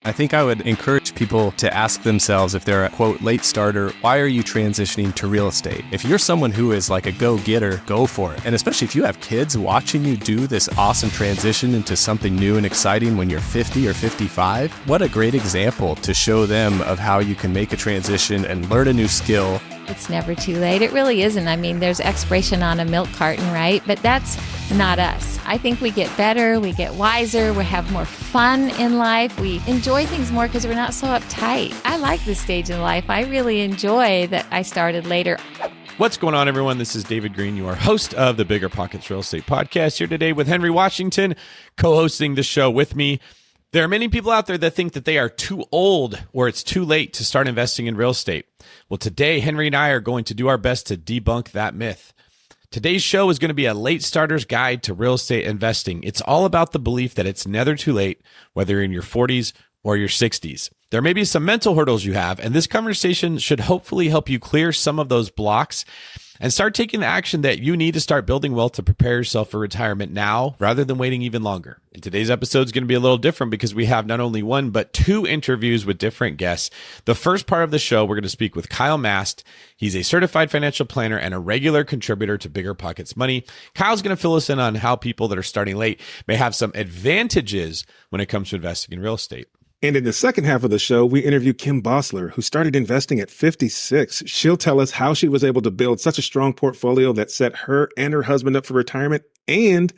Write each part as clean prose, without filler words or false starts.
I think I would encourage people to ask themselves, if they're a quote late starter, why are you transitioning to real estate? If you're someone who is like a go-getter, go for it. And especially if you have kids watching you do this awesome transition into something new and exciting when you're 50 or 55, what a great example to show them of how you can make a transition and learn a new skill. It's never too late. It really isn't. I mean, there's expiration on a milk carton, right? But that's not us. I think we get better, we get wiser, we have more fun in life, we enjoy things more because we're not so uptight. I like this stage in life. I really enjoy that I started later. What's going on, everyone? This is David Green, your host of the BiggerPockets Real Estate Podcast, here today with Henry Washington, co-hosting the show with me. There are many people out there that think that they are too old or it's too late to start investing in real estate. Well, today, Henry and I are going to do our best to debunk that myth. Today's show is going to be a late starter's guide to real estate investing. It's all about the belief that it's never too late, whether you're in your 40s or your 60s. There may be some mental hurdles you have, and this conversation should hopefully help you clear some of those blocks and start taking the action that you need to start building wealth to prepare yourself for retirement now rather than waiting even longer. And today's episode is going to be a little different because we have not only one, but two interviews with different guests. The first part of the show, we're going to speak with Kyle Mast. He's a certified financial planner and a regular contributor to BiggerPockets Money. Kyle's going to fill us in on how people that are starting late may have some advantages when it comes to investing in real estate. And in the second half of the show, we interview Kim Bosler, who started investing at 56. She'll tell us how she was able to build such a strong portfolio that set her and her husband up for retirement and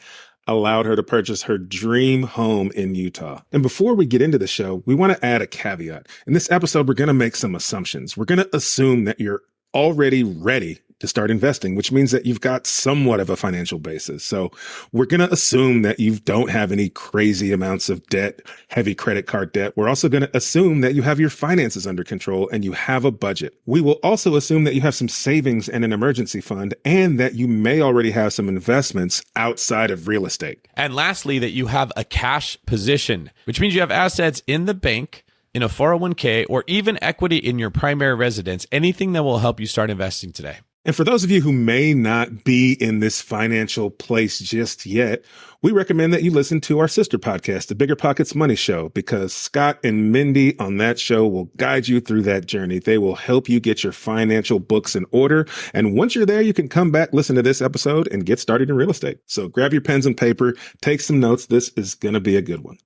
allowed her to purchase her dream home in Utah. And before we get into the show, we want to add a caveat. In this episode, we're going to make some assumptions. We're going to assume that you're already ready to start investing, which means that you've got somewhat of a financial basis. So we're going to assume that you don't have any crazy amounts of debt, heavy credit card debt. We're also going to assume that you have your finances under control and you have a budget. We will also assume that you have some savings and an emergency fund and that you may already have some investments outside of real estate. And lastly, that you have a cash position, which means you have assets in the bank, in a 401k, or even equity in your primary residence, anything that will help you start investing today. And for those of you who may not be in this financial place just yet, we recommend that you listen to our sister podcast, the BiggerPockets Money Show, because Scott and Mindy on that show will guide you through that journey. They will help you get your financial books in order. And once you're there, you can come back, listen to this episode, and get started in real estate. So grab your pens and paper, take some notes. This is going to be a good one.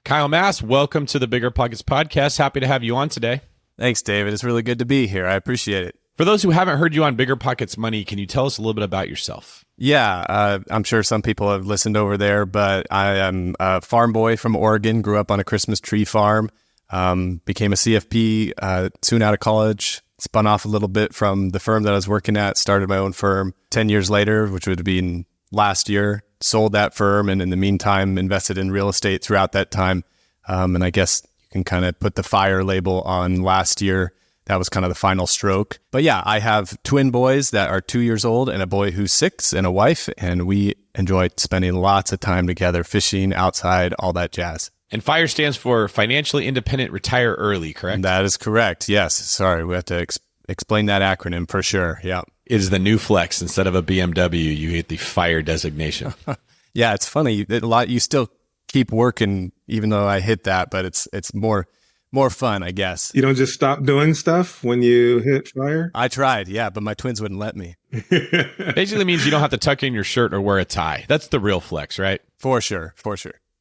Kyle Mast, welcome to the BiggerPockets Podcast. Happy to have you on today. Thanks, David. It's really good to be here. I appreciate it. For those who haven't heard you on BiggerPockets Money, can you tell us a little bit about yourself? Yeah, I'm sure some people have listened over there, but I am a farm boy from Oregon, grew up on a Christmas tree farm, became a CFP soon out of college, spun off a little bit from the firm that I was working at, started my own firm 10 years later, which would have been last year, sold that firm, and in the meantime, invested in real estate throughout that time. And I guess you can kind of put the fire label on last year. That was kind of the final stroke. But yeah, I have twin boys that are 2 years old and a boy who's 6 and a wife. And we enjoy spending lots of time together, fishing outside, all that jazz. And FIRE stands for Financially Independent Retire Early, correct? That is correct. Yes. Sorry, we have to explain that acronym for sure. Yeah. It is the new flex. Instead of a BMW, you get the FIRE designation. Yeah, it's funny. You still keep working, even though I hit that, but it's more fun, I guess. You don't just stop doing stuff when you hit fire? I tried, yeah, but my twins wouldn't let me. Basically means you don't have to tuck in your shirt or wear a tie. That's the real flex, right? For sure.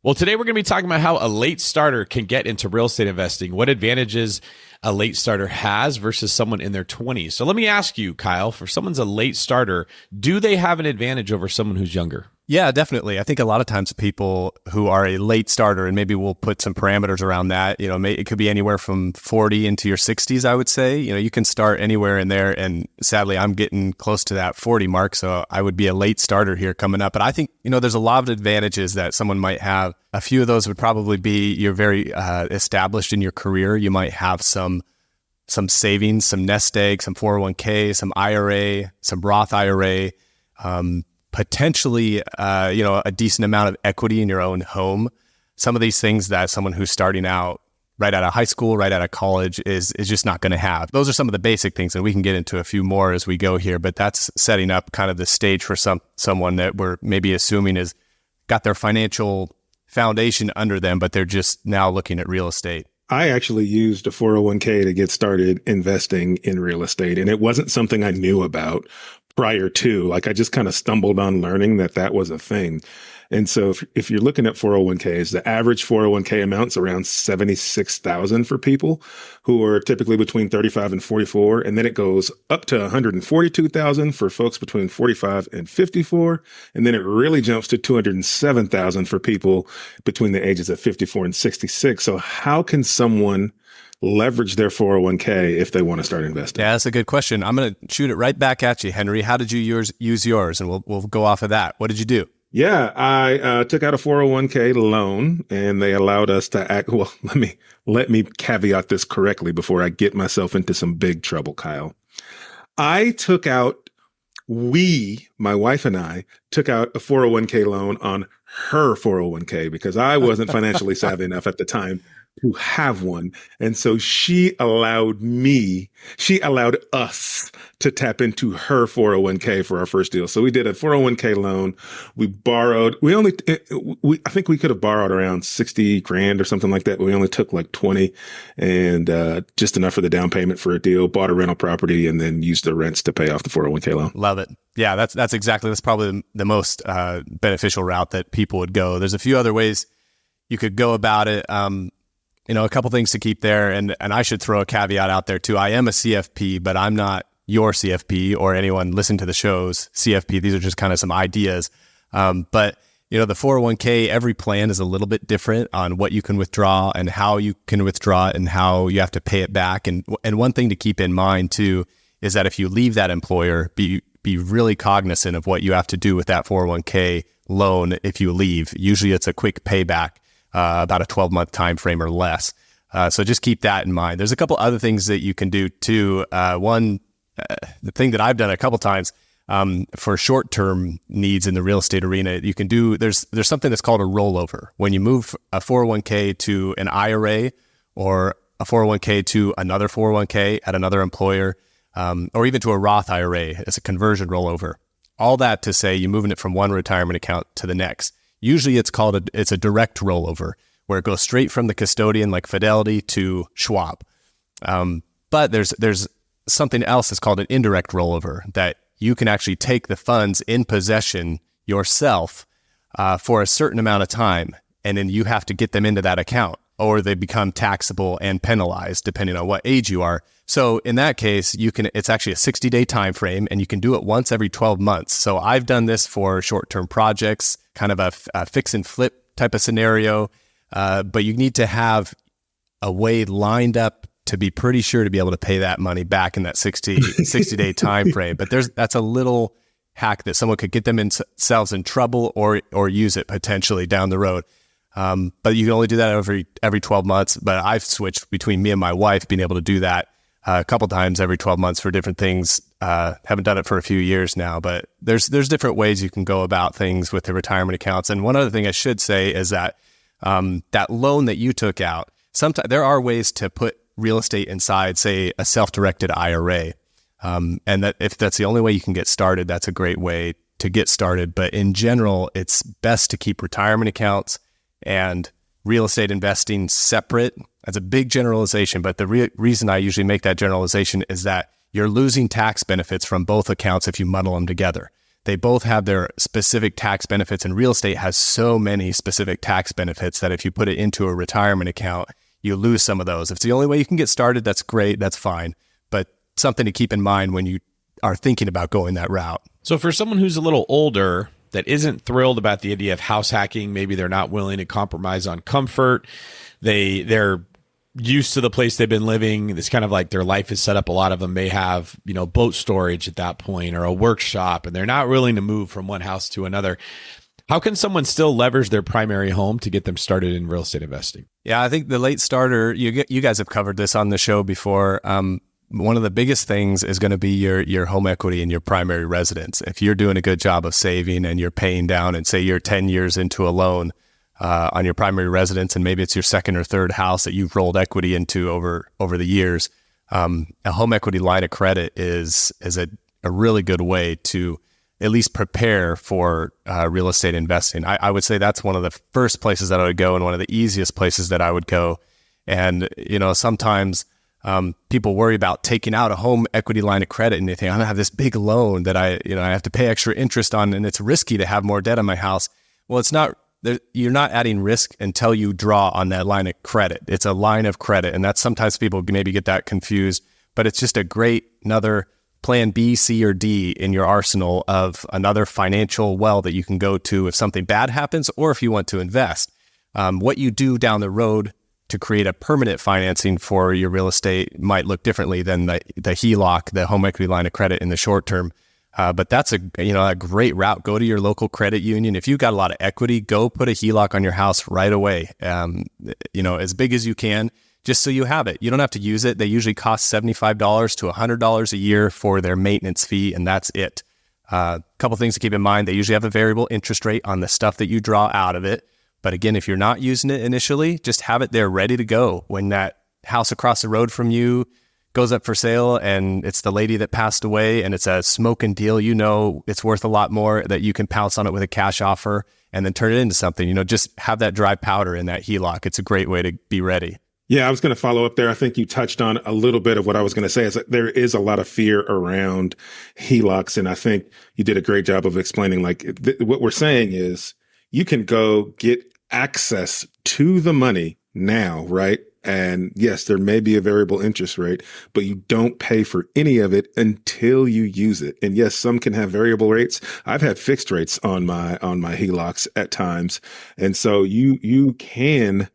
Well, today we're going to be talking about how a late starter can get into real estate investing, what advantages a late starter has versus someone in their 20s. So let me ask you, Kyle, for someone's a late starter, do they have an advantage over someone who's younger? Yeah, definitely. I think a lot of times people who are a late starter, and maybe we'll put some parameters around that, it could be anywhere from 40 into your 60s, I would say. You can start anywhere in there. And sadly, I'm getting close to that 40 mark. So I would be a late starter here coming up. But I think, there's a lot of advantages that someone might have. A few of those would probably be you're very established in your career. You might have some savings, some nest egg, some 401k, some IRA, some Roth IRA, potentially, a decent amount of equity in your own home. Some of these things that someone who's starting out right out of high school, right out of college is just not going to have. Those are some of the basic things, and we can get into a few more as we go here, but that's setting up kind of the stage for someone that we're maybe assuming has got their financial foundation under them, but they're just now looking at real estate. I actually used a 401k to get started investing in real estate, and it wasn't something I knew about prior to. Like, I just kind of stumbled on learning that that was a thing. And so if you're looking at 401ks, the average 401k amount's around 76,000 for people who are typically between 35 and 44. And then it goes up to 142,000 for folks between 45 and 54. And then it really jumps to 207,000 for people between the ages of 54 and 66. So how can someone leverage their 401k if they want to start investing? Yeah, that's a good question. I'm going to shoot it right back at you, Henry. How did you use yours? And we'll go off of that. What did you do? Yeah, I took out a 401k loan, and they allowed us to act. Well, let me caveat this correctly before I get myself into some big trouble, Kyle. My wife and I took out a 401k loan on her 401k because I wasn't financially savvy enough at the time to have one. And so she allowed us to tap into her 401k for our first deal. So we did a 401k loan. We borrowed, I think we could have borrowed around 60 grand or something like that, but we only took like 20 and just enough for the down payment for a deal, bought a rental property, and then used the rents to pay off the 401k loan. Love it. Yeah, that's probably the most beneficial route that people would go. There's a few other ways you could go about it. A couple things to keep there. And I should throw a caveat out there too. I am a CFP, but I'm not your CFP or anyone listening to the show's CFP. These are just kind of some ideas. But the 401k, every plan is a little bit different on what you can withdraw and how you can withdraw it and how you have to pay it back. And one thing to keep in mind too is that if you leave that employer, be really cognizant of what you have to do with that 401k loan if you leave. Usually it's a quick payback. About a 12-month time frame or less. So just keep that in mind. There's a couple other things that you can do too. One, the thing that I've done a couple times for short-term needs in the real estate arena, you can do, there's something that's called a rollover. When you move a 401k to an IRA or a 401k to another 401k at another employer, or even to a Roth IRA, it's a conversion rollover. All that to say, you're moving it from one retirement account to the next. Usually it's a direct rollover where it goes straight from the custodian like Fidelity to Schwab. But there's something else that's called an indirect rollover that you can actually take the funds in possession yourself for a certain amount of time, and then you have to get them into that account or they become taxable and penalized depending on what age you are. So in that case, it's actually a 60-day time frame and you can do it once every 12 months. So I've done this for short-term projects, kind of a fix and flip type of scenario. But you need to have a way lined up to be pretty sure to be able to pay that money back in that 60-day time frame. But that's a little hack that someone could get themselves in trouble or use it potentially down the road. But you can only do that every 12 months. But I've switched between me and my wife being able to do that a couple times every 12 months for different things. Haven't done it for a few years now, but there's different ways you can go about things with the retirement accounts. And one other thing I should say is that that loan that you took out, sometimes there are ways to put real estate inside, say, a self-directed IRA. And that if that's the only way you can get started, that's a great way to get started. But in general, it's best to keep retirement accounts and real estate investing separate. That's a big generalization, but the reason I usually make that generalization is that you're losing tax benefits from both accounts if you muddle them together. They both have their specific tax benefits, and real estate has so many specific tax benefits that if you put it into a retirement account, you lose some of those. If it's the only way you can get started, that's great, that's fine. But something to keep in mind when you are thinking about going that route. So for someone who's a little older that isn't thrilled about the idea of house hacking, maybe they're not willing to compromise on comfort, they're used to the place they've been living. It's kind of like their life is set up. A lot of them may have, boat storage at that point or a workshop, and they're not willing to move from one house to another. How can someone still leverage their primary home to get them started in real estate investing? Yeah, I think the late starter, you guys have covered this on the show before. One of the biggest things is going to be your home equity in your primary residence. If you're doing a good job of saving and you're paying down, and say you're 10 years into a loan on your primary residence, and maybe it's your second or third house that you've rolled equity into over the years, a home equity line of credit is a really good way to at least prepare for real estate investing. I would say that's one of the first places that I would go and one of the easiest places that I would go. And, sometimes people worry about taking out a home equity line of credit and they think, I'm gonna have this big loan that I have to pay extra interest on, and it's risky to have more debt on my house. Well, it's not. You're not adding risk until you draw on that line of credit. It's a line of credit, and that's sometimes people maybe get that confused. But it's just another plan B, C, or D in your arsenal of another financial well that you can go to if something bad happens or if you want to invest. What you do down the road to create a permanent financing for your real estate might look differently than the HELOC, the home equity line of credit in the short term. But that's a great route. Go to your local credit union. If you've got a lot of equity, go put a HELOC on your house right away. As big as you can, just so you have it. You don't have to use it. They usually cost $75 to $100 a year for their maintenance fee, and that's it. A couple things to keep in mind. They usually have a variable interest rate on the stuff that you draw out of it. But again, if you're not using it initially, just have it there ready to go when that house across the road from you goes up for sale and it's the lady that passed away and it's a smoking deal. It's worth a lot more, that you can pounce on it with a cash offer and then turn it into something. Just have that dry powder in that HELOC. It's a great way to be ready. Yeah, I was going to follow up there. I think you touched on a little bit of what I was going to say, is that there is a lot of fear around HELOCs. And I think you did a great job of explaining, what we're saying is you can go get access to the money now, right? And yes, there may be a variable interest rate, but you don't pay for any of it until you use it. And yes, some can have variable rates. I've had fixed rates on my HELOCs at times. And so you can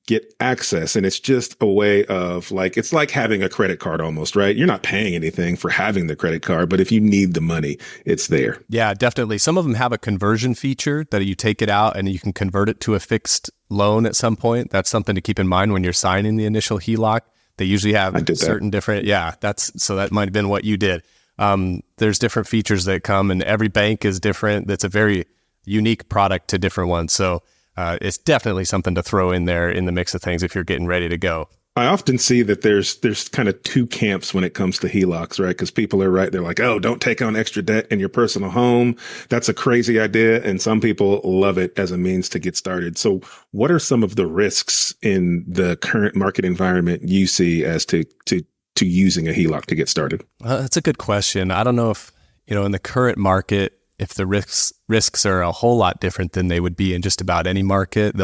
get access, and it's just a way of it's like having a credit card almost, right? You're not paying anything for having the credit card, but if you need the money, it's there. Yeah, definitely. Some of them have a conversion feature that you take it out and you can convert it to a fixed loan at some point. That's something to keep in mind when you're signing the initial HELOC. They usually have certain different, so that might have been what you did. There's different features that come, and every bank is different. That's a very unique product to different ones. So it's definitely something to throw in there in the mix of things if you're getting ready to go. I often see that there's kind of two camps when it comes to HELOCs, right? Because people are right. They're like, oh, don't take on extra debt in your personal home. That's a crazy idea. And some people love it as a means to get started. So what are some of the risks in the current market environment you see as to using a HELOC to get started? That's a good question. I don't know if, in the current market, if the risks are a whole lot different than they would be in just about any market.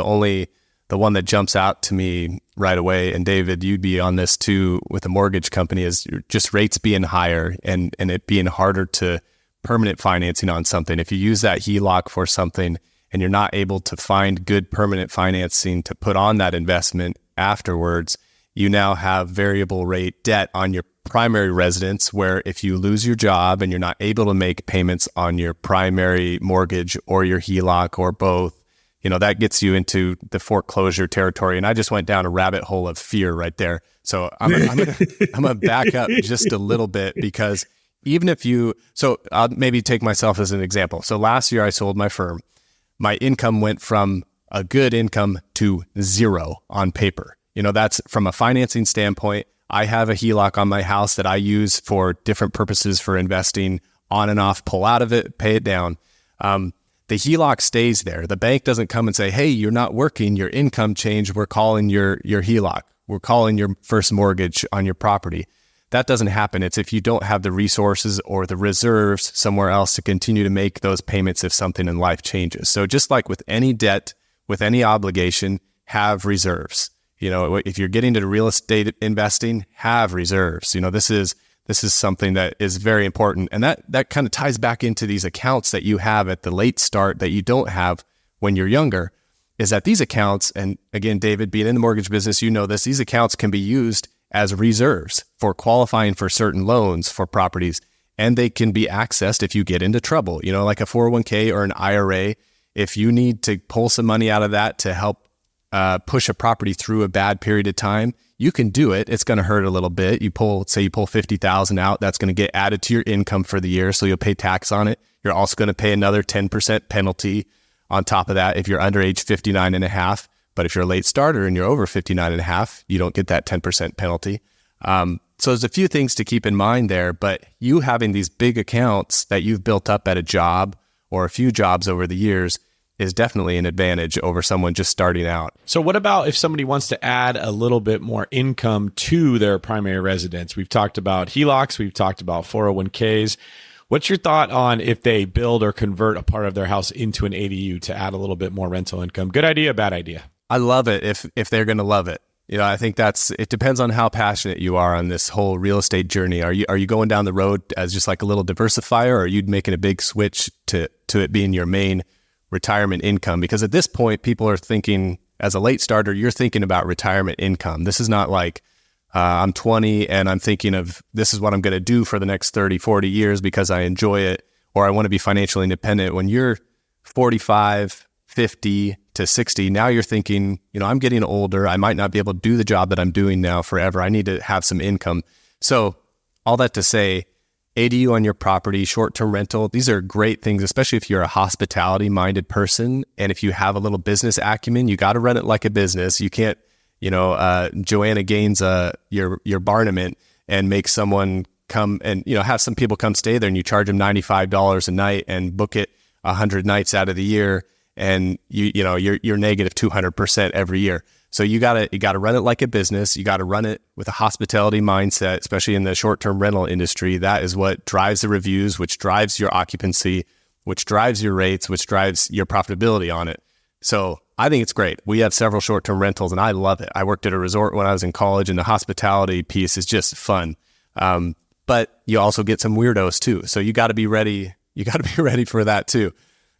The one that jumps out to me right away, and David, you'd be on this too with a mortgage company, is just rates being higher and it being harder to permanent financing on something. If you use that HELOC for something and you're not able to find good permanent financing to put on that investment afterwards, you now have variable rate debt on your primary residence, where if you lose your job and you're not able to make payments on your primary mortgage or your HELOC or both, that gets you into the foreclosure territory. And I just went down a rabbit hole of fear right there. So I'm gonna back up just a little bit, because even if I'll maybe take myself as an example. So last year I sold my firm. My income went from a good income to zero on paper. That's from a financing standpoint. I have a HELOC on my house that I use for different purposes for investing, on and off, pull out of it, pay it down. The HELOC stays there. The bank doesn't come and say, hey, you're not working, your income changed, we're calling your HELOC. We're calling your first mortgage on your property. That doesn't happen. It's if you don't have the resources or the reserves somewhere else to continue to make those payments if something in life changes. So just like with any debt, with any obligation, have reserves. If you're getting into real estate investing, have reserves. This is something that is very important. And that kind of ties back into these accounts that you have at the late start that you don't have when you're younger, is that these accounts, and again, David, being in the mortgage business, these accounts can be used as reserves for qualifying for certain loans for properties. And they can be accessed if you get into trouble, like a 401k or an IRA. If you need to pull some money out of that to help push a property through a bad period of time, you can do it. It's going to hurt a little bit. You pull $50,000 out. That's going to get added to your income for the year. So you'll pay tax on it. You're also going to pay another 10% penalty on top of that if you're under age 59 and a half. But if you're a late starter and you're over 59 and a half, you don't get that 10% penalty. So there's a few things to keep in mind there, but you having these big accounts that you've built up at a job or a few jobs over the years, is definitely an advantage over someone just starting out. So what about if somebody wants to add a little bit more income to their primary residence? We've talked about HELOCs. We've talked about 401ks. What's your thought on if they build or convert a part of their house into an ADU to add a little bit more rental income? Good idea, bad idea? I love it if they're going to love it. I think it depends on how passionate you are on this whole real estate journey. Are you going down the road as just like a little diversifier, or are you making a big switch to it being your main retirement income? Because at this point, people are thinking, as a late starter, you're thinking about retirement income. This is not like I'm 20 and I'm thinking of this is what I'm going to do for the next 30, 40 years because I enjoy it, or I want to be financially independent. When you're 45, 50 to 60, now you're thinking, I'm getting older. I might not be able to do the job that I'm doing now forever. I need to have some income. So all that to say, ADU on your property, short-term rental, these are great things, especially if you're a hospitality-minded person. And if you have a little business acumen, you got to run it like a business. You can't, Joanna Gaines, your Barnament, and make someone come and, have some people come stay there and you charge them $95 a night and book it 100 nights out of the year. And you're negative 200% every year. So you gotta run it like a business. You gotta run it with a hospitality mindset, especially in the short-term rental industry. That is what drives the reviews, which drives your occupancy, which drives your rates, which drives your profitability on it. So I think it's great. We have several short-term rentals and I love it. I worked at a resort when I was in college, and the hospitality piece is just fun. But you also get some weirdos too. So you gotta be ready. You gotta be ready for that too.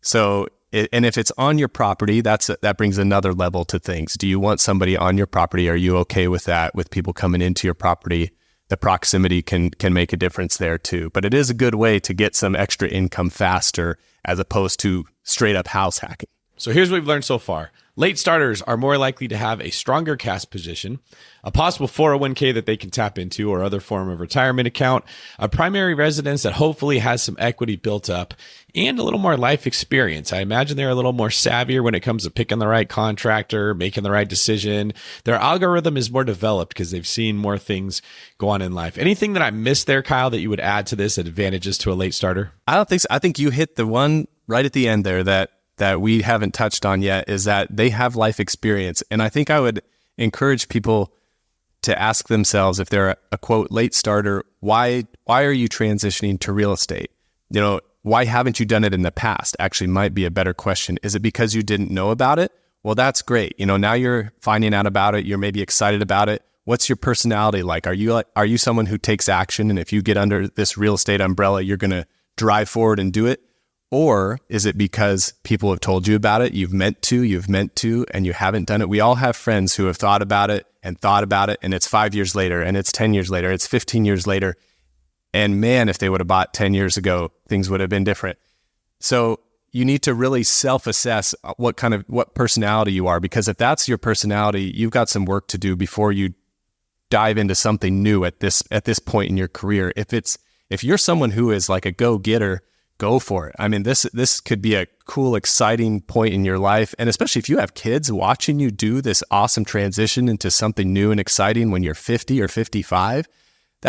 So and if it's on your property, that brings another level to things. Do you want somebody on your property? Are you okay with that? With people coming into your property, the proximity can make a difference there too. But it is a good way to get some extra income faster as opposed to straight up house hacking. So here's what we've learned so far. Late starters are more likely to have a stronger cash position, a possible 401k that they can tap into or other form of retirement account, a primary residence that hopefully has some equity built up, and a little more life experience. I imagine they're a little more savvier when it comes to picking the right contractor, making the right decision. Their algorithm is more developed because they've seen more things go on in life. Anything that I missed there, Kyle, that you would add to this advantages to a late starter? I don't think so. I think you hit the one right at the end there that we haven't touched on yet, is that they have life experience. And I think I would encourage people to ask themselves, if they're a quote late starter, why are you transitioning to real estate? Why haven't you done it in the past? Actually might be a better question. Is it because you didn't know about it? Well, that's great. Now you're finding out about it. You're maybe excited about it. What's your personality like? Are you someone who takes action? And if you get under this real estate umbrella, you're going to drive forward and do it? Or is it because people have told you about it, you've meant to, and you haven't done it? We all have friends who have thought about it, and it's 5 years later, and it's 10 years later, it's 15 years later. And man, if they would have bought 10 years ago, things would have been different. So you need to really self-assess what personality you are, because if that's your personality, you've got some work to do before you dive into something new at this point in your career. If you're someone who is like a go-getter, go for it. I mean, this could be a cool, exciting point in your life. And especially if you have kids watching you do this awesome transition into something new and exciting when you're 50 or 55,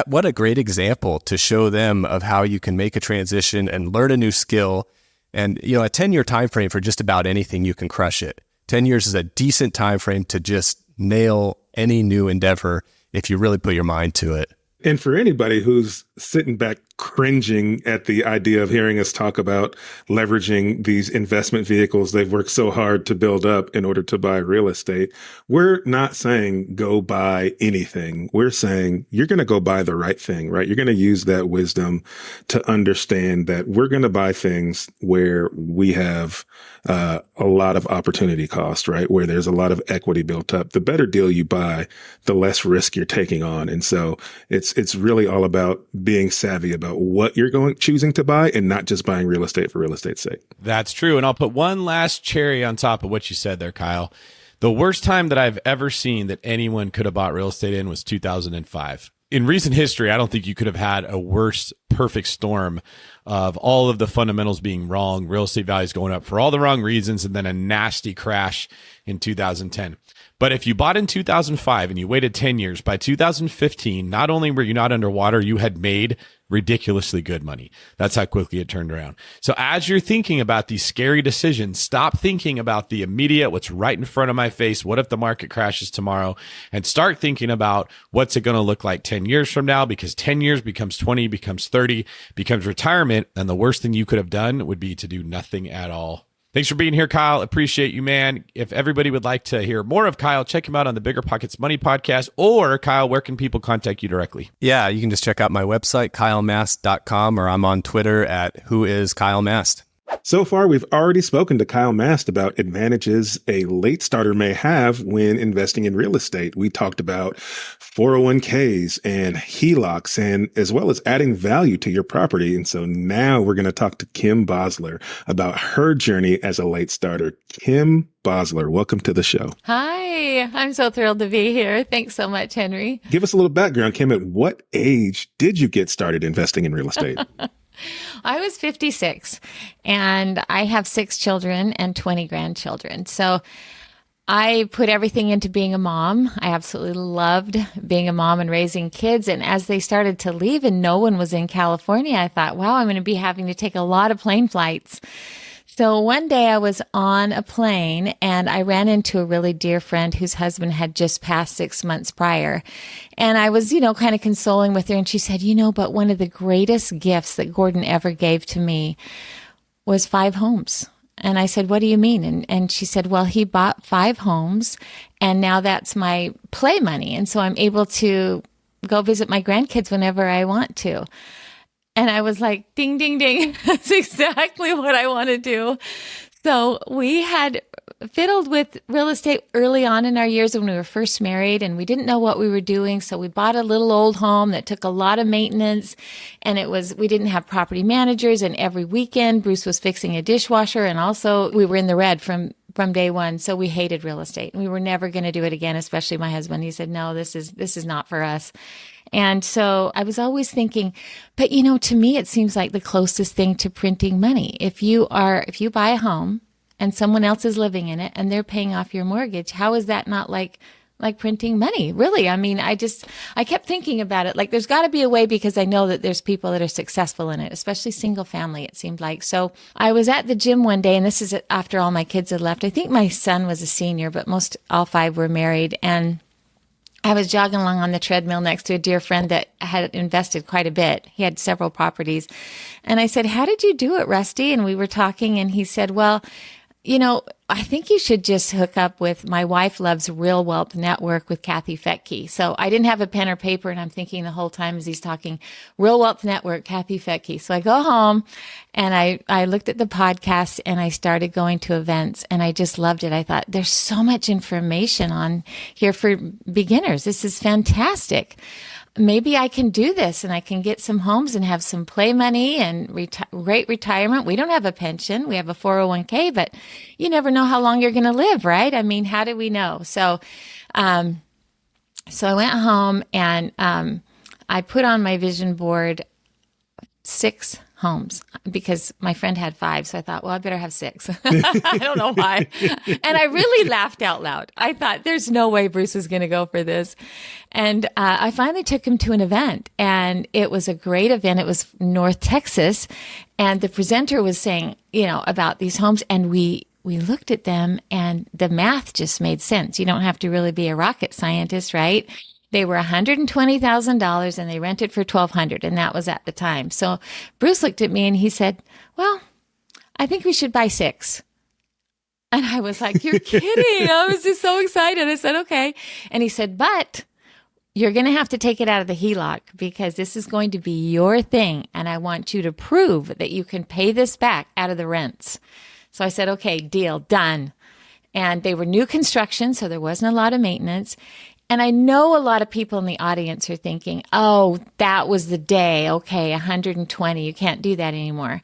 what a great example to show them of how you can make a transition and learn a new skill. And, a 10-year time frame for just about anything, you can crush it. 10 years is a decent time frame to just nail any new endeavor if you really put your mind to it. And for anybody who's sitting back cringing at the idea of hearing us talk about leveraging these investment vehicles they've worked so hard to build up in order to buy real estate, we're not saying go buy anything. We're saying you're going to go buy the right thing, right? You're going to use that wisdom to understand that we're going to buy things where we have a lot of opportunity cost, right? Where there's a lot of equity built up. The better deal you buy, the less risk you're taking on. And so it's really all about being savvy about what you're choosing to buy and not just buying real estate for real estate's sake. That's true. And I'll put one last cherry on top of what you said there, Kyle. The worst time that I've ever seen that anyone could have bought real estate in was 2005. In recent history, I don't think you could have had a worse perfect storm of all of the fundamentals being wrong, real estate values going up for all the wrong reasons, and then a nasty crash in 2010. But if you bought in 2005 and you waited 10 years, by 2015, not only were you not underwater, you had made ridiculously good money. That's how quickly it turned around. So as you're thinking about these scary decisions, stop thinking about the immediate, what's right in front of my face. What if the market crashes tomorrow? And start thinking about what's it going to look like 10 years from now, because 10 years becomes 20, becomes 30, becomes retirement. And the worst thing you could have done would be to do nothing at all. Thanks for being here, Kyle. Appreciate you, man. If everybody would like to hear more of Kyle, check him out on the BiggerPockets Money Podcast. Or, Kyle, where can people contact you directly? Yeah, you can just check out my website, kylemast.com, or I'm on Twitter at whoiskyle.mast. So far, we've already spoken to Kyle Mast about advantages a late starter may have when investing in real estate. We talked about 401ks and HELOCs, and as well as adding value to your property. And so now we're going to talk to Kim Bosler about her journey as a late starter. Kim Bosler, welcome to the show. Hi, I'm so thrilled to be here. Thanks so much, Henry. Give us a little background, Kim. At what age did you get started investing in real estate? I was 56 and I have 6 children and 20 grandchildren. So I put everything into being a mom. I absolutely loved being a mom and raising kids. And as they started to leave and no one was in California, I thought, wow, I'm going to be having to take a lot of plane flights. So one day I was on a plane and I ran into a really dear friend whose husband had just passed 6 months prior. And I was, kind of consoling with her. And she said, but one of the greatest gifts that Gordon ever gave to me was 5 homes. And I said, what do you mean? And she said, well, he bought 5 homes and now that's my play money. And so I'm able to go visit my grandkids whenever I want to. And I was like, ding, ding, ding. That's exactly what I want to do. So we had fiddled with real estate early on in our years when we were first married, and we didn't know what we were doing. So we bought a little old home that took a lot of maintenance, and we didn't have property managers. And every weekend, Bruce was fixing a dishwasher, and also we were in the red from day one. So we hated real estate. We were never going to do it again, especially my husband. He said, no, this is not for us. And so I was always thinking, but to me, it seems like the closest thing to printing money. If you buy a home and someone else is living in it and they're paying off your mortgage, how is that not like printing money? Really? I mean, I kept thinking about it. Like there's got to be a way, because I know that there's people that are successful in it, especially single family, it seemed like. So I was at the gym one day, and this is after all my kids had left. I think my son was a senior, but all 5 were married. And I was jogging along on the treadmill next to a dear friend that had invested quite a bit. He had several properties. And I said, how did you do it, Rusty? And we were talking, and he said, well, I think you should just hook up with, my wife loves Real Wealth Network with Kathy Fettke. So I didn't have a pen or paper, and I'm thinking the whole time as he's talking, Real Wealth Network, Kathy Fettke. So I go home and I looked at the podcast and I started going to events, and I just loved it. I thought there's so much information on here for beginners. This is fantastic. Maybe I can do this and I can get some homes and have some play money and great retirement. We don't have a pension. We have a 401k, but you never know how long you're going to live, right? I mean, how do we know? So I went home and I put on my vision board 6 homes because my friend had 5. So I thought, well, I better have 6. I don't know why. And I really laughed out loud. I thought there's no way Bruce is going to go for this. And I finally took him to an event, and it was a great event. It was North Texas. And the presenter was saying, about these homes, and we looked at them and the math just made sense. You don't have to really be a rocket scientist, right? They were $120,000 and they rented for $1,200, and that was at the time. So Bruce looked at me and he said, well, I think we should buy 6. And I was like, you're kidding. I was just so excited. I said, okay. And he said, but you're going to have to take it out of the HELOC because this is going to be your thing. And I want you to prove that you can pay this back out of the rents. So I said, okay, deal, done. And they were new construction, so there wasn't a lot of maintenance. And I know a lot of people in the audience are thinking, oh, that was the day. Okay, 120. You can't do that anymore.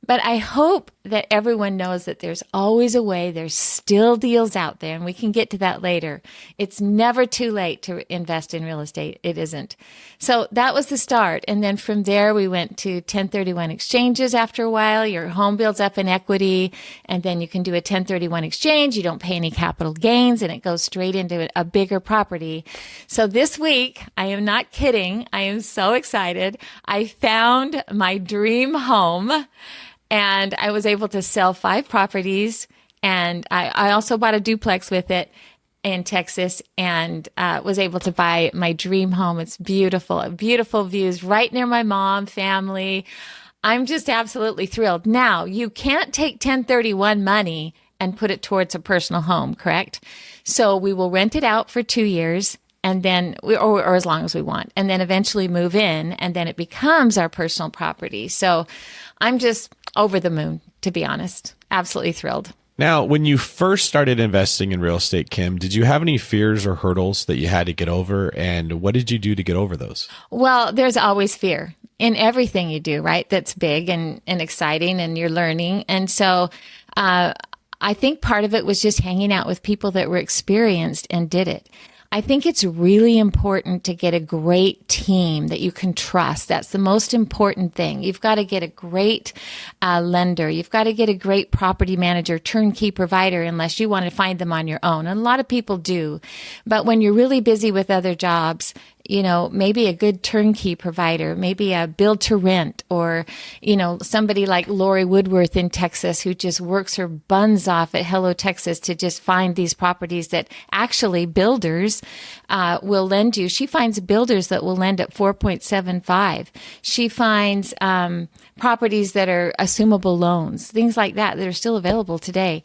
But I hope that everyone knows that there's always a way. There's still deals out there, and we can get to that later. It's never too late to invest in real estate. It isn't. So that was the start. And then from there, we went to 1031 exchanges after a while. Your home builds up in equity, and then you can do a 1031 exchange. You don't pay any capital gains, and it goes straight into a bigger property. So this week, I am not kidding. I am so excited. I found my dream home. And I was able to sell 5 properties, and I also bought a duplex with it in Texas, and was able to buy my dream home. It's beautiful, beautiful views right near my mom, family. I'm just absolutely thrilled. Now, you can't take 1031 money and put it towards a personal home, correct? So we will rent it out for 2 years. And then, or as long as we want, and then eventually move in, and then it becomes our personal property. So I'm just over the moon, to be honest. Absolutely thrilled. Now, when you first started investing in real estate, Kim, did you have any fears or hurdles that you had to get over? And what did you do to get over those? Well, there's always fear in everything you do, right? That's big and exciting, and you're learning. And so, I think part of it was just hanging out with people that were experienced and did it. I think it's really important to get a great team that you can trust. That's the most important thing. You've got to get a great lender. You've got to get a great property manager, turnkey provider, unless you want to find them on your own. And a lot of people do. But when you're really busy with other jobs, you know, maybe a good turnkey provider, maybe a build to rent, or, you know, somebody like Lori Woodworth in Texas who just works her buns off at Hello Texas to just find these properties that actually builders will lend you. She finds builders that will lend at 4.75. She finds properties that are assumable loans, things like that are still available today.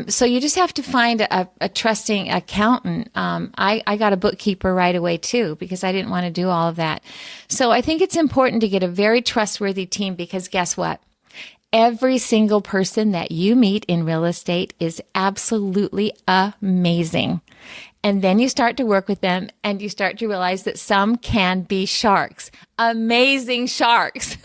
So you just have to find a trusting accountant. I got a bookkeeper right away too, because I didn't want to do all of that. So I think it's important to get a very trustworthy team, because guess what? Every single person that you meet in real estate is absolutely amazing. And then you start to work with them, and you start to realize that some can be sharks, amazing sharks,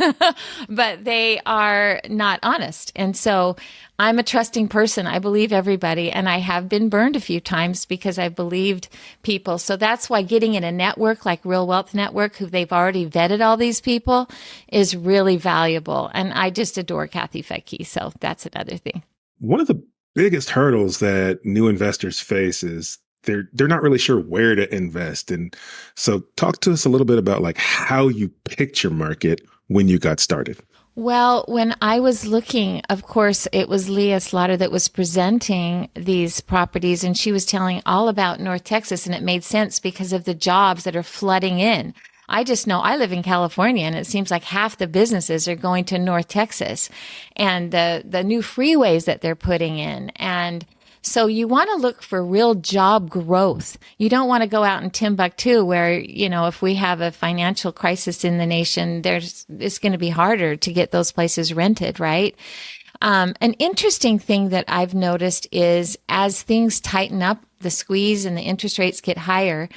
but they are not honest. And so I'm a trusting person. I believe everybody, and I have been burned a few times because I believed people. So that's why getting in a network like Real Wealth Network, who they've already vetted all these people, is really valuable. And I just adore Kathy Fettke. So that's another thing. One of the biggest hurdles that new investors face is they're not really sure where to invest. And so talk to us a little bit about like how you picked your market when you got started. Well, when I was looking, of course, it was Leah Slaughter that was presenting these properties, and she was telling all about North Texas, and it made sense because of the jobs that are flooding in. I just know I live in California, and it seems like half the businesses are going to North Texas, and the new freeways that they're putting in. And so you want to look for real job growth. You don't want to go out in Timbuktu where, you know, if we have a financial crisis in the nation, it's going to be harder to get those places rented, right? An interesting thing that I've noticed is as things tighten up, the squeeze and the interest rates get higher,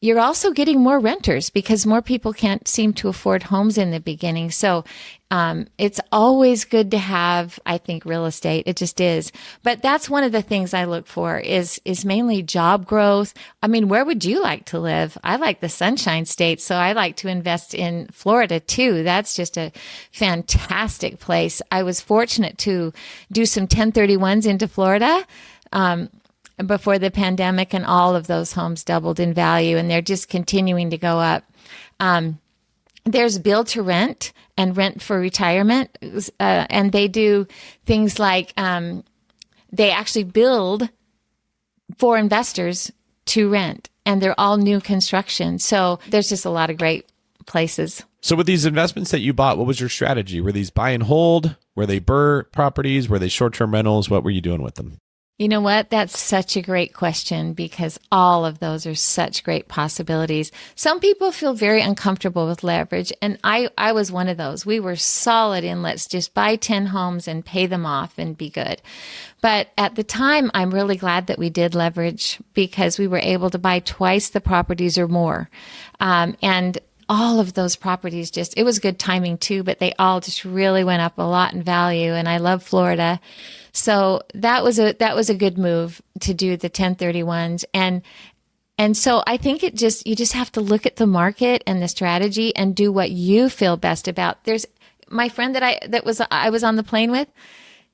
you're also getting more renters because more people can't seem to afford homes in the beginning. So it's always good to have, I think, real estate. It just is. But that's one of the things I look for is mainly job growth. I mean, where would you like to live? I like the Sunshine State, so I like to invest in Florida too. That's just a fantastic place. I was fortunate to do some 1031s into Florida before the pandemic, and all of those homes doubled in value, and they're just continuing to go up. There's build to rent and rent for retirement, and they do things like they actually build for investors to rent, and they're all new construction. So there's just a lot of great places. So with these investments that you bought, what was your strategy? Were these buy and hold? Were they BRRRR properties? Were they short-term rentals? What were you doing with them? You know what? That's such a great question, because all of those are such great possibilities. Some people feel very uncomfortable with leverage, and I was one of those. We were solid in let's just buy 10 homes and pay them off and be good. But at the time, I'm really glad that we did leverage, because we were able to buy twice the properties or more. And all of those properties it was good timing too, but they all just really went up a lot in value. And I love Florida. So that was a good move to do the 1031s. And so I think you just have to look at the market and the strategy and do what you feel best about. There's my friend that I was on the plane with.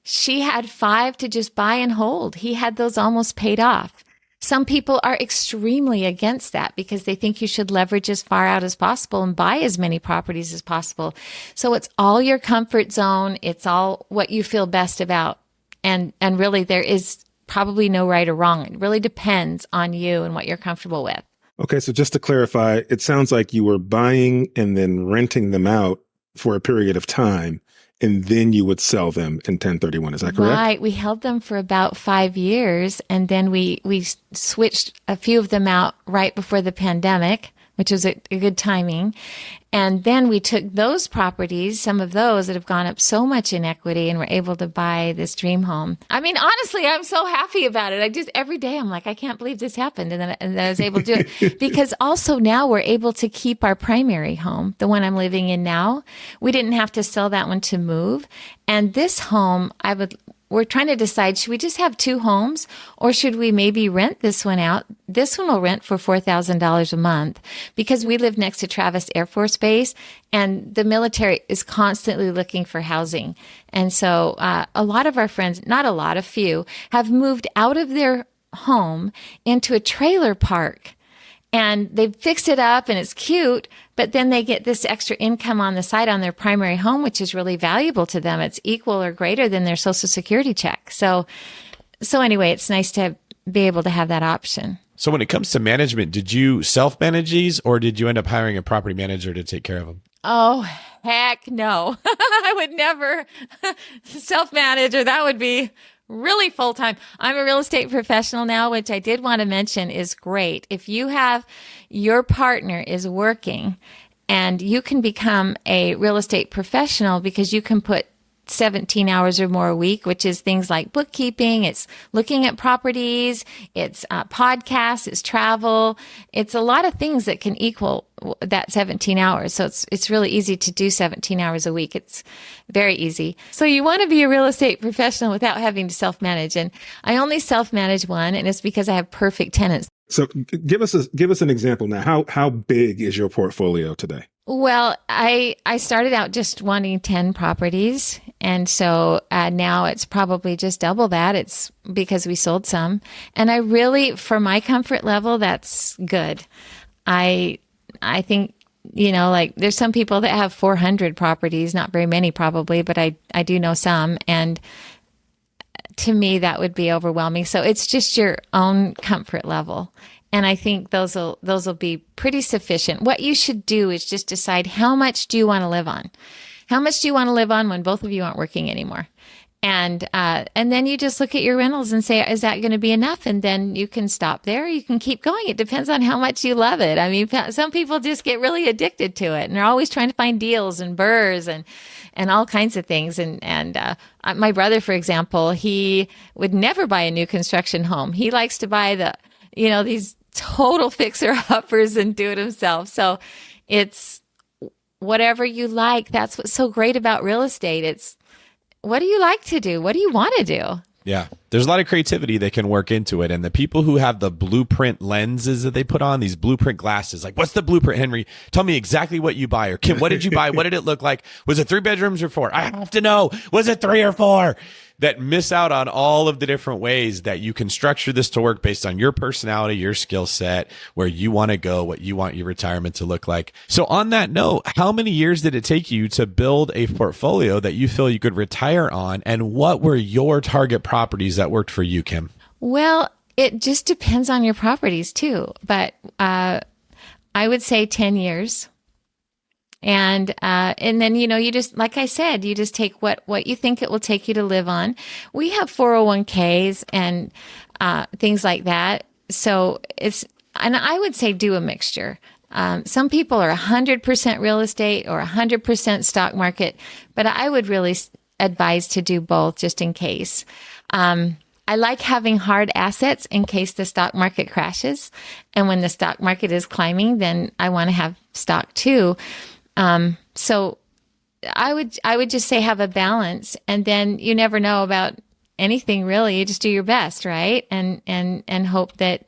She had 5 to just buy and hold. He had those almost paid off. Some people are extremely against that because they think you should leverage as far out as possible and buy as many properties as possible. So it's all your comfort zone. It's all what you feel best about. And really there is probably no right or wrong. It really depends on you and what you're comfortable with. Okay, so just to clarify, it sounds like you were buying and then renting them out for a period of time, and then you would sell them in 1031. Is that correct? Right. We held them for about 5 years, and then we switched a few of them out right before the pandemic, which was a good timing. And then we took those properties, some of those that have gone up so much in equity, and were able to buy this dream home. I mean, honestly, I'm so happy about it. Every day I'm like, I can't believe this happened. And then I was able to do it because also now we're able to keep our primary home, the one I'm living in now. We didn't have to sell that one to move. And this home, we're trying to decide, should we just have 2 homes or should we maybe rent this one out? This one will rent for $4,000 a month because we live next to Travis Air Force Base and the military is constantly looking for housing. And so a lot of our friends, not a lot, a few, have moved out of their home into a trailer park. And they've fixed it up and it's cute, but then they get this extra income on the side on their primary home, which is really valuable to them. It's equal or greater than their Social Security check. So anyway, it's nice to be able to have that option. So when it comes to management, did you self-manage these or did you end up hiring a property manager to take care of them? Oh, heck no. I would never self-manage, or that would be really full time. I'm a real estate professional now, which I did want to mention is great. If you have your partner is working and you can become a real estate professional because you can put 17 hours or more a week, which is things like bookkeeping, it's looking at properties, it's podcasts, it's travel. It's a lot of things that can equal that 17 hours. So it's really easy to do 17 hours a week. It's very easy. So you want to be a real estate professional without having to self-manage. And I only self-manage one, and it's because I have perfect tenants. So give us an example now. How big is your portfolio today? Well, I started out just wanting 10 properties. And so now it's probably just double that. It's because we sold some. And I really, for my comfort level, that's good. I think, like there's some people that have 400 properties, not very many probably, but I do know some. And to me, that would be overwhelming. So it's just your own comfort level. And I think those will be pretty sufficient. What you should do is just decide how much do you want to live on? How much do you want to live on when both of you aren't working anymore? And then you just look at your rentals and say, is that going to be enough? And then you can stop there. You can keep going. It depends on how much you love it. I mean, some people just get really addicted to it and they're always trying to find deals and burrs and all kinds of things. And my brother, for example, he would never buy a new construction home. He likes to buy these total fixer-uppers and do it himself. So it's whatever you like. That's what's so great about real estate. It's what do you like to do? What do you want to do? Yeah. There's a lot of creativity that can work into it. And the people who have the blueprint lenses that they put on, these blueprint glasses, like, what's the blueprint, Henry? Tell me exactly what you buy. Or Kim, what did you buy? What did it look like? Was it 3 bedrooms or 4? I have to know. Was it 3 or 4? That miss out on all of the different ways that you can structure this to work based on your personality, your skill set, where you want to go, what you want your retirement to look like. So on that note, how many years did it take you to build a portfolio that you feel you could retire on? And what were your target properties that worked for you, Kim? Well, it just depends on your properties too. But I would say 10 years. And then, you just, like I said, you just take what you think it will take you to live on. We have 401ks and things like that. So and I would say do a mixture. Some people are 100% real estate or 100% stock market, but I would really advise to do both just in case. I like having hard assets in case the stock market crashes. And when the stock market is climbing, then I want to have livestock too. So I would just say have a balance, and then you never know about anything really. You just do your best, right? And hope that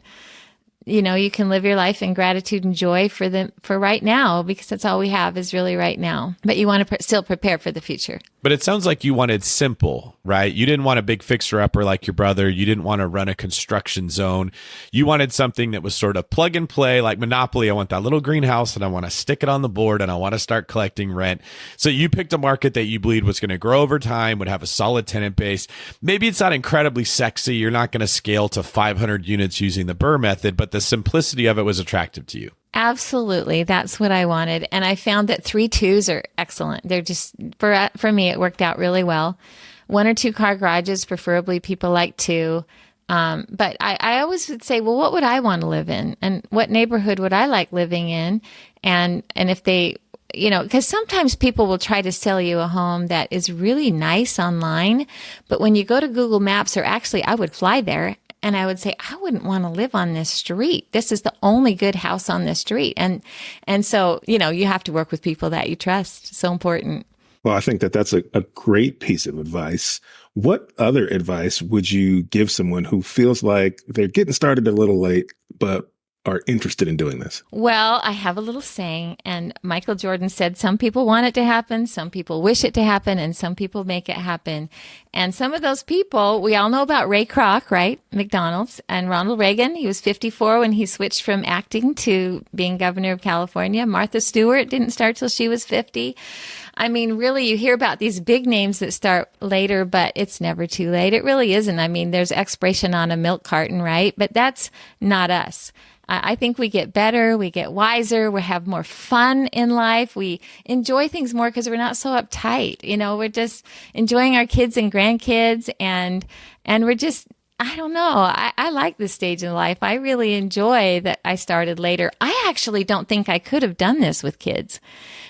you can live your life in gratitude and joy for right now, because that's all we have is really right now. But you want to still prepare for the future. But it sounds like you wanted simple, right? You didn't want a big fixer-upper like your brother. You didn't want to run a construction zone. You wanted something that was sort of plug and play, like Monopoly. I want that little greenhouse, and I want to stick it on the board, and I want to start collecting rent. So you picked a market that you believed was going to grow over time, would have a solid tenant base. Maybe it's not incredibly sexy. You're not going to scale to 500 units using the Burr method, but the simplicity of it was attractive to you. Absolutely. That's what I wanted. And I found that 3 2s are excellent. They're just, for me, it worked out really well. 1 or 2 car garages, preferably people like 2. But I always would say, well, what would I want to live in? And what neighborhood would I like living in? And if they, because sometimes people will try to sell you a home that is really nice online. But when you go to Google Maps, or actually I would fly there, and I would say, I wouldn't want to live on this street. This is the only good house on this street. And so, you have to work with people that you trust. So important. Well, I think that's a great piece of advice. What other advice would you give someone who feels like they're getting started a little late, but are interested in doing this? Well, I have a little saying, and Michael Jordan said, some people want it to happen, some people wish it to happen, and some people make it happen. And some of those people, we all know about Ray Kroc, right? McDonald's, and Ronald Reagan. He was 54 when he switched from acting to being governor of California. Martha Stewart didn't start till she was 50. I mean, really, you hear about these big names that start later, but it's never too late. It really isn't. I mean, there's expiration on a milk carton, right? But that's not us. I think we get better, we get wiser, we have more fun in life, we enjoy things more because we're not so uptight. We're just enjoying our kids and grandkids, and we're just, I don't know, I like this stage in life. I really enjoy that I started later. I actually don't think I could have done this with kids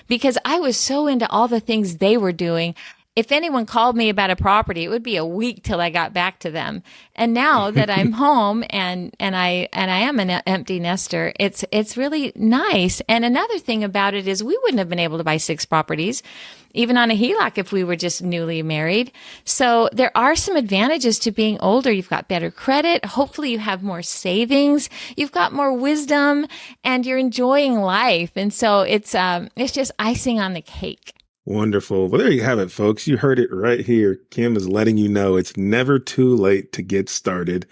because I was so into all the things they were doing. If anyone called me about a property, it would be a week till I got back to them. And now that I'm home and I am an empty nester, it's really nice. And another thing about it is we wouldn't have been able to buy 6 properties, even on a HELOC, if we were just newly married. So there are some advantages to being older. You've got better credit. Hopefully you have more savings. You've got more wisdom, and you're enjoying life. And so it's just icing on the cake. Wonderful. Well, there you have it, folks. You heard it right here. Kim is letting you know it's never too late to get started.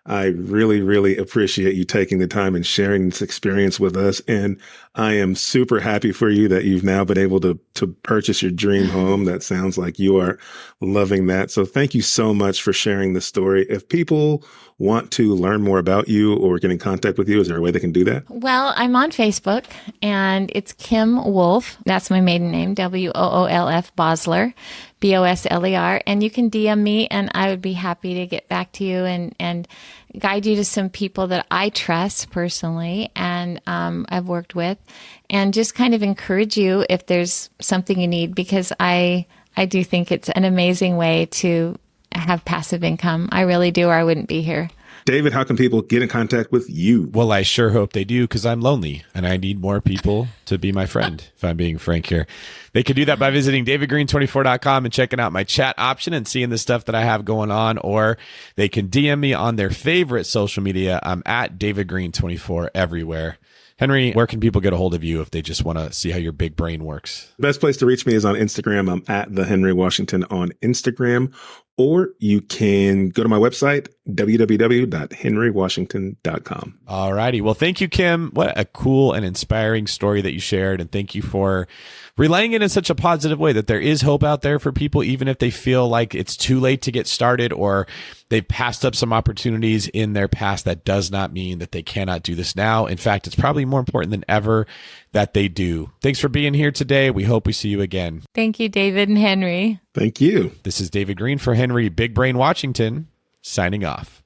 I really, really appreciate you taking the time and sharing this experience with us. And I am super happy for you that you've now been able to purchase your dream home. That sounds like you are loving that. So thank you so much for sharing the story. If people want to learn more about you or get in contact with you, is there a way they can do that? Well, I'm on Facebook, and it's Kim Woolf. That's my maiden name, Woolf Bosler, Bosler. And you can DM me, and I would be happy to get back to you and guide you to some people that I trust personally and I've worked with, and just kind of encourage you if there's something you need, because I do think it's an amazing way to have passive income. I really do, or I wouldn't be here. David, how can people get in contact with you? Well, I sure hope they do, because I'm lonely and I need more people to be my friend, if I'm being frank here. They could do that by visiting davidgreen24.com and checking out my chat option and seeing the stuff that I have going on, or they can DM me on their favorite social media. I'm at davidgreen24 everywhere. Henry, where can people get a hold of you if they just want to see how your big brain works? The best place to reach me is on Instagram. I'm at the Henry Washington on Instagram, or you can go to my website, www.henrywashington.com. All righty. Well, thank you, Kim. What a cool and inspiring story that you shared. And thank you for relaying it in such a positive way that there is hope out there for people, even if they feel like it's too late to get started or they've passed up some opportunities in their past. That does not mean that they cannot do this now. In fact, it's probably more important than ever that they do. Thanks for being here today. We hope we see you again. Thank you, David and Henry. Thank you. This is David Green for Henry Big Brain Washington, signing off.